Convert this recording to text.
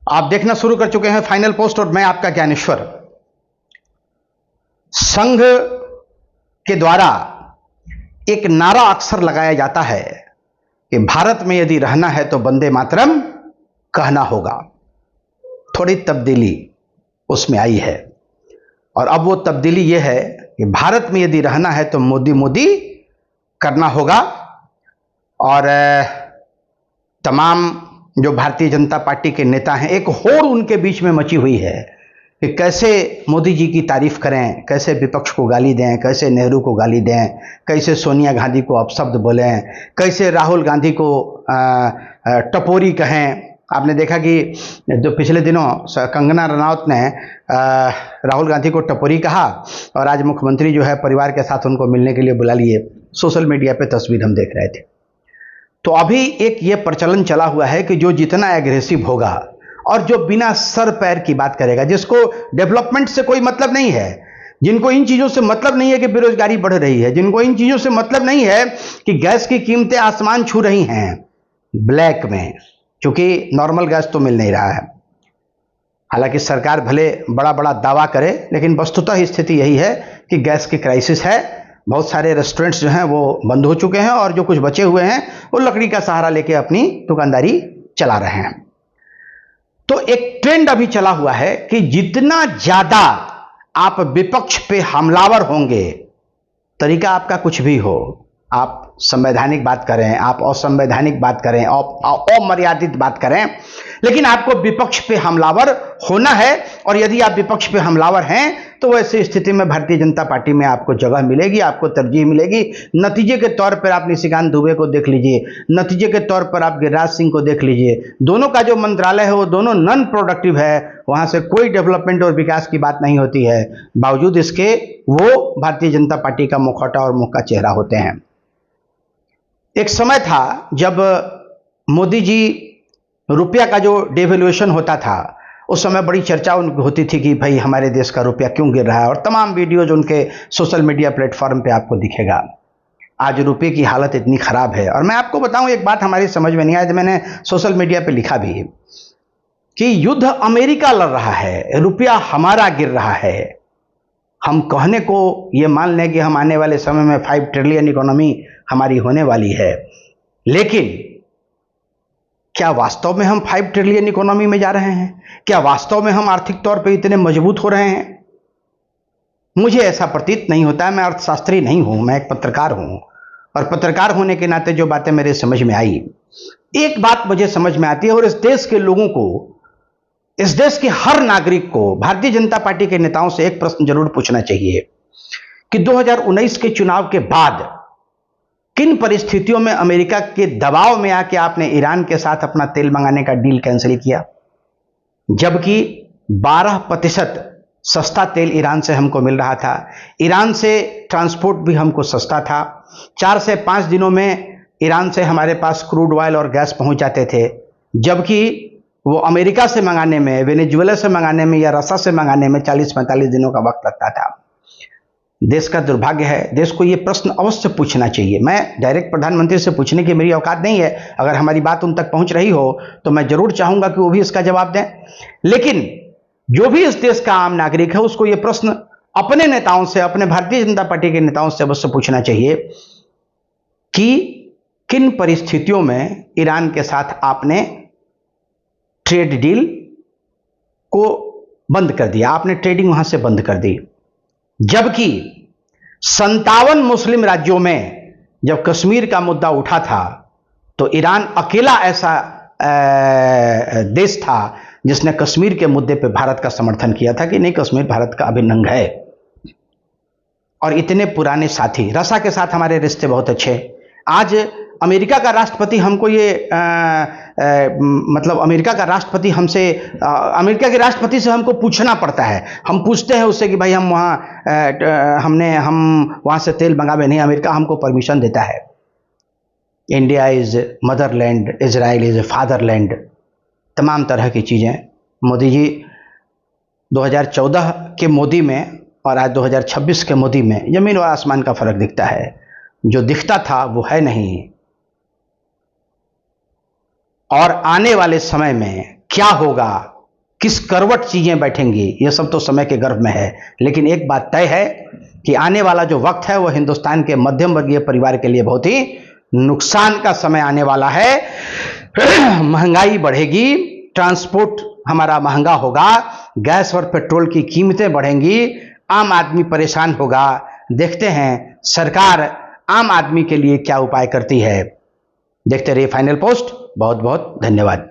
आप देखना शुरू कर चुके हैं फाइनल पोस्ट और मैं आपका ज्ञानेश्वर। संघ के द्वारा एक नारा अक्सर लगाया जाता है कि भारत में यदि रहना है तो वंदे मातरम कहना होगा। थोड़ी तब्दीली उसमें आई है और अब वो तब्दीली ये है कि भारत में यदि रहना है तो मोदी मोदी करना होगा। और तमाम जो भारतीय जनता पार्टी के नेता हैं, एक होड़ उनके बीच में मची हुई है कि कैसे मोदी जी की तारीफ करें, कैसे विपक्ष को गाली दें, कैसे नेहरू को गाली दें, कैसे सोनिया गांधी को अपशब्द बोलें, कैसे राहुल गांधी को टपोरी कहें। आपने देखा कि जो पिछले दिनों कंगना रनौत ने राहुल गांधी को टपोरी कहा और आज मुख्यमंत्री जो है परिवार के साथ उनको मिलने के लिए बुला लिए। सोशल मीडिया पे तस्वीर हम देख रहे थे। तो अभी एक ये प्रचलन चला हुआ है कि जो जितना एग्रेसिव होगा और जो बिना सर पैर की बात करेगा, जिसको डेवलपमेंट से कोई मतलब नहीं है, जिनको इन चीजों से मतलब नहीं है कि बेरोजगारी बढ़ रही है, जिनको इन चीजों से मतलब नहीं है कि गैस की कीमतें आसमान छू रही हैं ब्लैक में, क्योंकि नॉर्मल गैस तो मिल नहीं रहा है। हालांकि सरकार भले बड़ा बड़ा दावा करे, लेकिन वस्तुतः स्थिति यही है कि गैस की क्राइसिस है। बहुत सारे रेस्टोरेंट्स जो हैं वो बंद हो चुके हैं और जो कुछ बचे हुए हैं वो लकड़ी का सहारा लेके अपनी दुकानदारी चला रहे हैं। तो एक ट्रेंड अभी चला हुआ है कि जितना ज्यादा आप विपक्ष पे हमलावर होंगे, तरीका आपका कुछ भी हो, आप संवैधानिक बात करें, आप असंवैधानिक बात करें, अमर्यादित बात करें, लेकिन आपको विपक्ष पे हमलावर होना है। और यदि आप विपक्ष पे हमलावर हैं तो वैसी स्थिति में भारतीय जनता पार्टी में आपको जगह मिलेगी, आपको तरजीह मिलेगी। नतीजे के तौर पर आप निशिकांत दुबे को देख लीजिए, नतीजे के तौर पर आप गिरिराज सिंह को देख लीजिए। दोनों का जो मंत्रालय है वो दोनों नॉन प्रोडक्टिव है, वहां से कोई डेवलपमेंट और विकास की बात नहीं होती है। बावजूद इसके वो भारतीय जनता पार्टी का मुखौटा और मुख का चेहरा होते हैं। एक समय था जब मोदी जी रुपया का जो डेवैल्यूएशन होता था, उस समय बड़ी चर्चा उनकी होती थी कि भाई हमारे देश का रुपया क्यों गिर रहा है, और तमाम वीडियोज उनके सोशल मीडिया प्लेटफॉर्म पे आपको दिखेगा। आज रुपये की हालत इतनी खराब है। और मैं आपको बताऊं, एक बात हमारी समझ में नहीं आई, तो मैंने सोशल मीडिया पे लिखा भी कि युद्ध अमेरिका लड़ रहा है, रुपया हमारा गिर रहा है। हम कहने को ये मान लें कि हम आने वाले समय में 5 ट्रिलियन इकोनॉमी हमारी होने वाली है, लेकिन क्या वास्तव में हम 5 ट्रिलियन इकोनॉमी में जा रहे हैं? क्या वास्तव में हम आर्थिक तौर पे इतने मजबूत हो रहे हैं? मुझे ऐसा प्रतीत नहीं होता है। मैं अर्थशास्त्री नहीं हूं, मैं एक पत्रकार हूं, और पत्रकार होने के नाते जो बातें मेरे समझ में आई, एक बात मुझे समझ में आती है, और इस देश के लोगों को, इस देश के हर नागरिक को भारतीय जनता पार्टी के नेताओं से एक प्रश्न जरूर पूछना चाहिए कि 2019 के चुनाव के बाद किन परिस्थितियों में अमेरिका के दबाव में आके आपने ईरान के साथ अपना तेल मंगाने का डील कैंसिल किया, जबकि 12% सस्ता तेल ईरान से हमको मिल रहा था। ईरान से ट्रांसपोर्ट भी हमको सस्ता था। 4 से 5 दिनों में ईरान से हमारे पास क्रूड ऑयल और गैस पहुंच जाते थे, जबकि वो अमेरिका से मंगाने में, वेनेजुएला से मंगाने में या रसिया से मंगाने में 40-45 दिनों का वक्त लगता था। देश का दुर्भाग्य है। देश को ये प्रश्न अवश्य पूछना चाहिए। मैं डायरेक्ट प्रधानमंत्री से पूछने की मेरी औकात नहीं है, अगर हमारी बात उन तक पहुंच रही हो तो मैं जरूर चाहूंगा कि वो भी इसका जवाब दें। लेकिन जो भी इस देश का आम नागरिक है, उसको ये प्रश्न अपने नेताओं से, अपने भारतीय जनता पार्टी के नेताओं से अवश्य पूछना चाहिए कि किन परिस्थितियों में ईरान के साथ आपने ट्रेड डील को बंद कर दिया, आपने ट्रेडिंग वहां से बंद कर दी। जबकि 57 मुस्लिम राज्यों में जब कश्मीर का मुद्दा उठा था तो ईरान अकेला ऐसा देश था जिसने कश्मीर के मुद्दे पे भारत का समर्थन किया था कि नहीं, कश्मीर भारत का अभिन्न अंग है। और इतने पुराने साथी, रसिया के साथ हमारे रिश्ते बहुत अच्छे। आज अमेरिका का राष्ट्रपति हमको ये मतलब अमेरिका का राष्ट्रपति हमसे, अमेरिका के राष्ट्रपति से हमको पूछना पड़ता है। हम पूछते हैं उससे कि भाई हम वहाँ से तेल मंगावे नहीं, अमेरिका हमको परमिशन देता है। India is Motherland, Israel is fatherland, तमाम तरह की चीज़ें। मोदी जी 2014 के मोदी में और आज 2026 के मोदी में जमीन और आसमान का फर्क दिखता है। जो दिखता था वो है नहीं, और आने वाले समय में क्या होगा, किस करवट चीजें बैठेंगी, यह सब तो समय के गर्भ में है। लेकिन एक बात तय है कि आने वाला जो वक्त है वह हिंदुस्तान के मध्यम वर्गीय परिवार के लिए बहुत ही नुकसान का समय आने वाला है। महंगाई बढ़ेगी, ट्रांसपोर्ट हमारा महंगा होगा, गैस और पेट्रोल की कीमतें बढ़ेंगी, आम आदमी परेशान होगा। देखते हैं सरकार आम आदमी के लिए क्या उपाय करती है। देखते रहिए फाइनल पोस्ट। बहुत बहुत धन्यवाद।